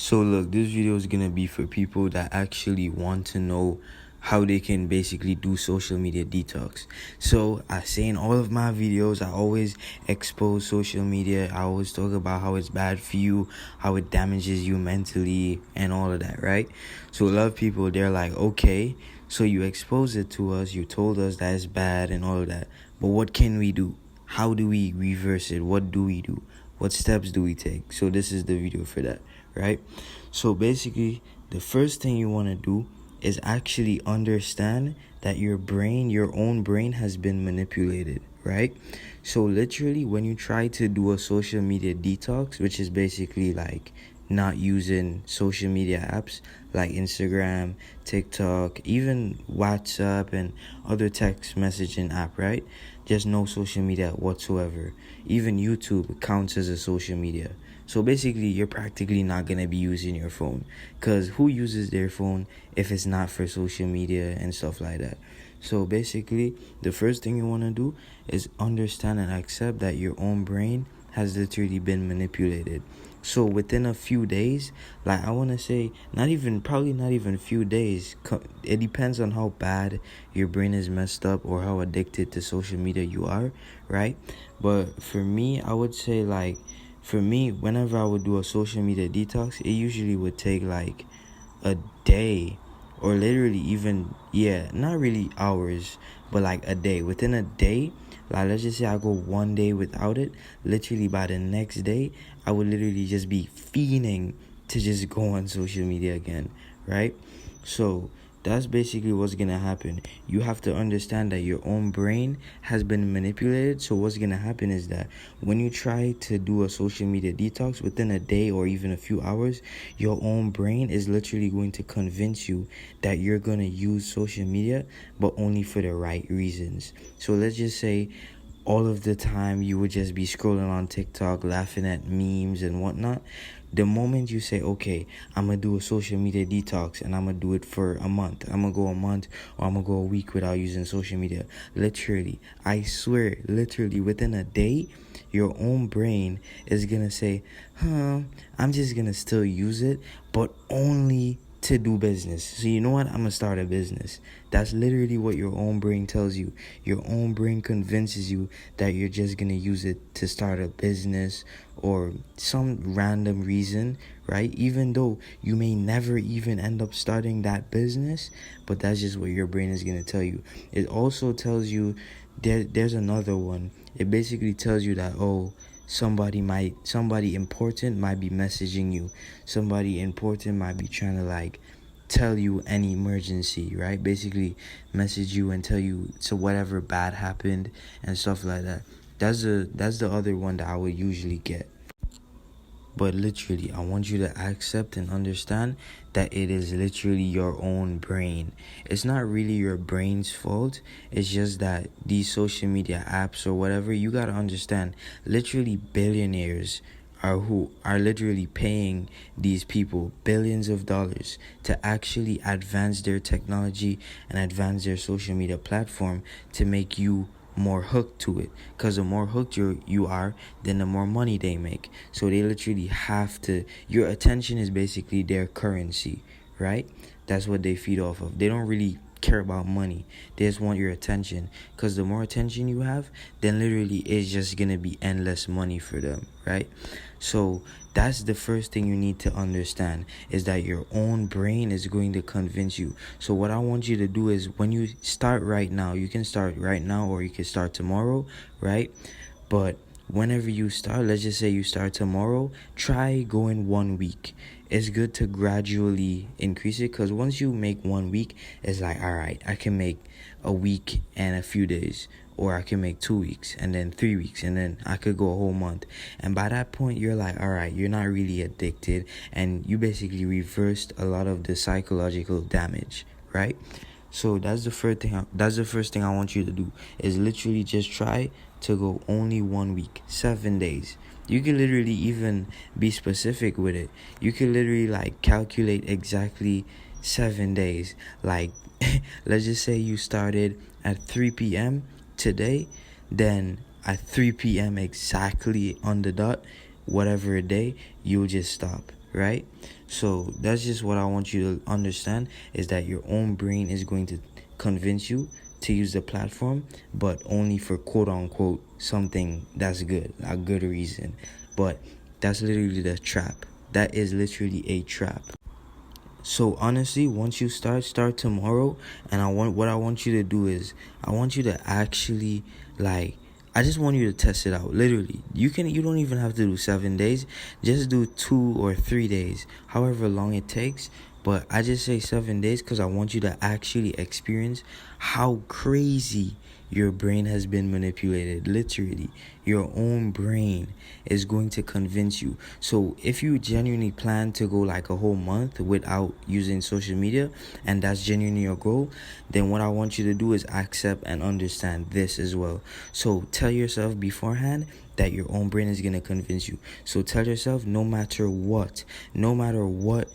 So look, this video is gonna be for people that actually want to know how they can basically do social media detox. So I say in all of my videos, I always expose social media. I always talk about how it's bad for you, how it damages you mentally and all of that, right? So a lot of people, they're like, okay, so you exposed it to us, you told us that it's bad and all of that, but what can we do? How do we reverse it? What do we do? What steps do we take? So this is the video for that, right? So basically, the first thing you want to do is actually understand that your own brain has been manipulated, right? So literally, when you try to do a social media detox, which is basically like not using social media apps like Instagram, TikTok, even WhatsApp and other text messaging app, right? Just no social media whatsoever. Even YouTube counts as a social media. So basically, you're practically not going to be using your phone, because who uses their phone if it's not for social media and stuff like that? So basically, the first thing you want to do is understand and accept that your own brain has literally been manipulated. So within a few days, like I want to say, probably not even a few days. It depends on how bad your brain is messed up or how addicted to social media you are, right? But for me, I would say whenever I would do a social media detox, it usually would take like a day, or literally even, not really hours, but like a day. Within a day, like let's just say I go one day without it, literally by the next day, I would literally just be fiending to just go on social media again, right? So that's basically what's gonna happen. You have to understand that your own brain has been manipulated. So what's gonna happen is that when you try to do a social media detox within a day or even a few hours, your own brain is literally going to convince you that you're gonna use social media, but only for the right reasons. So let's just say all of the time you would just be scrolling on TikTok, laughing at memes and whatnot. The moment you say, okay, I'm going to do a social media detox and I'm going to do it for a month. I'm going to go a month or I'm going to go a week without using social media. Literally, I swear, literally within a day, your own brain is going to say, I'm just going to still use it, but only to do business. So you know what? I'm gonna start a business. That's literally what your own brain tells you. Your own brain convinces you that you're just gonna use it to start a business or some random reason, right? Even though you may never even end up starting that business, but that's just what your brain is gonna tell you. It also tells you there's another one. It basically tells you that, somebody important might be messaging you. Somebody important might be trying to like tell you an emergency, right? Basically message you and tell you so whatever bad happened and stuff like that. That's the other one that I would usually get. But literally, I want you to accept and understand that it is literally your own brain. It's not really your brain's fault. It's just that these social media apps or whatever, you got to understand, literally billionaires who are literally paying these people billions of dollars to actually advance their technology and advance their social media platform to make you more hooked to it, because the more hooked you are, then the more money they make. So they literally have to, your attention is basically their currency, right? That's what they feed off of. They don't really care about money. They just want your attention, because the more attention you have, then literally it's just gonna be endless money for them, right? So that's the first thing you need to understand, is that your own brain is going to convince you. So what I want you to do is, when you start right now, you can start right now or you can start tomorrow, right? But whenever you start, let's just say you start tomorrow, try going 1 week. It's good to gradually increase it, because once you make 1 week, it's like, all right, I can make a week and a few days, or I can make 2 weeks and then 3 weeks, and then I could go a whole month. And by that point, you're like, all right, you're not really addicted, and you basically reversed a lot of the psychological damage, right? So that's the first thing I want you to do, is literally just try to go only 1 week, 7 days. You can literally even be specific with it. You can literally like calculate exactly 7 days. Like, let's just say you started at 3 p.m. today, then at 3 p.m. exactly on the dot, whatever day, you'll just stop. right? So that's just what I want you to understand, is that your own brain is going to convince you to use the platform, but only for quote unquote something that's good, a good reason. But that's literally the trap. That is literally a trap. So honestly, once you start tomorrow, and what I want you to do is, I want you to actually, like, I just want you to test it out. Literally, you don't even have to do 7 days. Just do 2 or 3 days, however long it takes. But I just say 7 days because I want you to actually experience how crazy your brain has been manipulated. Literally, your own brain is going to convince you. So if you genuinely plan to go like a whole month without using social media, and that's genuinely your goal, then what I want you to do is accept and understand this as well. So tell yourself beforehand that your own brain is going to convince you. So tell yourself, no matter what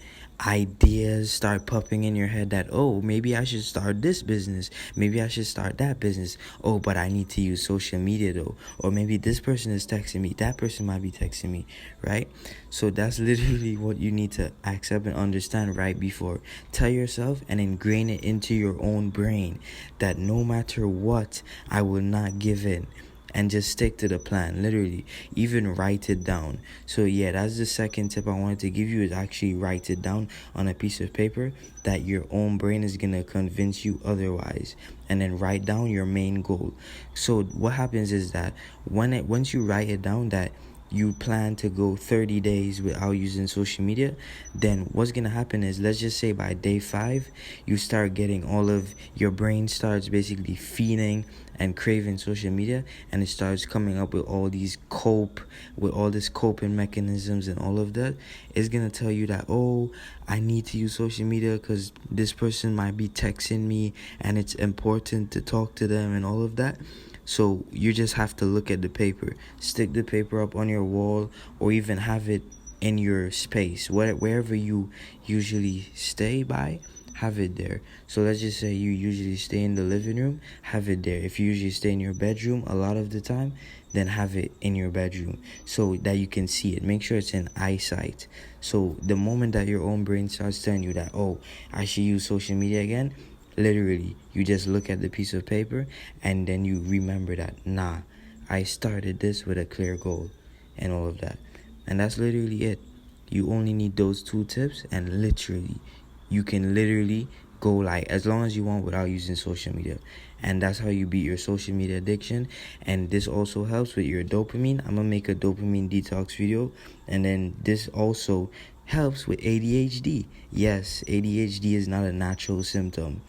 ideas start popping in your head, that, oh, maybe I should start this business, maybe I should start that business, oh, but I need to use social media though, or maybe this person is texting me, that person might be texting me, right? So that's literally what you need to accept and understand right before. Tell yourself and ingrain it into your own brain that no matter what, I will not give in, and just stick to the plan. Literally, even write it down. So yeah, that's the second tip I wanted to give you, is actually write it down on a piece of paper, that your own brain is gonna convince you otherwise, and then write down your main goal. So what happens is that once you write it down that you plan to go 30 days without using social media, then what's gonna happen is, let's just say by day 5, you start getting your brain starts basically feeding and craving social media, and it starts coming up with all these coping mechanisms and all of that. It's gonna tell you that, oh, I need to use social media because this person might be texting me and it's important to talk to them and all of that. So you just have to look at the paper, stick the paper up on your wall, or even have it in your space, wherever you usually stay by, have it there. So let's just say you usually stay in the living room, have it there. If you usually stay in your bedroom a lot of the time, then have it in your bedroom so that you can see it. Make sure it's in eyesight. So the moment that your own brain starts telling you that, oh, I should use social media again, literally, you just look at the piece of paper and then you remember that, nah, I started this with a clear goal and all of that. And that's literally it. You only need those 2 tips, and literally, you can literally go like as long as you want without using social media. And that's how you beat your social media addiction. And this also helps with your dopamine. I'm gonna make a dopamine detox video. And then this also helps with ADHD. Yes, ADHD is not a natural symptom.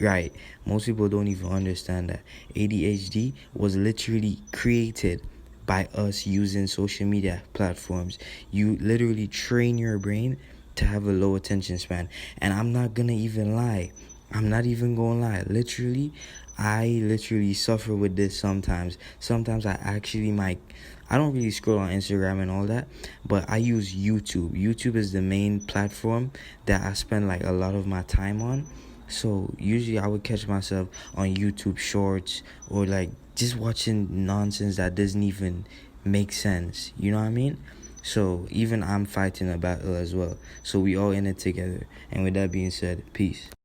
Right, most people don't even understand that ADHD was literally created by us using social media platforms. You literally train your brain to have a low attention span. And I'm not gonna even lie, I'm not even gonna lie, I literally suffer with this sometimes. I actually I don't really scroll on Instagram and all that, but I use YouTube. YouTube is the main platform that I spend like a lot of my time on. So usually I would catch myself on YouTube shorts, or like just watching nonsense that doesn't even make sense. You know what I mean? So even I'm fighting a battle as well. So we all in it together. And with that being said, peace.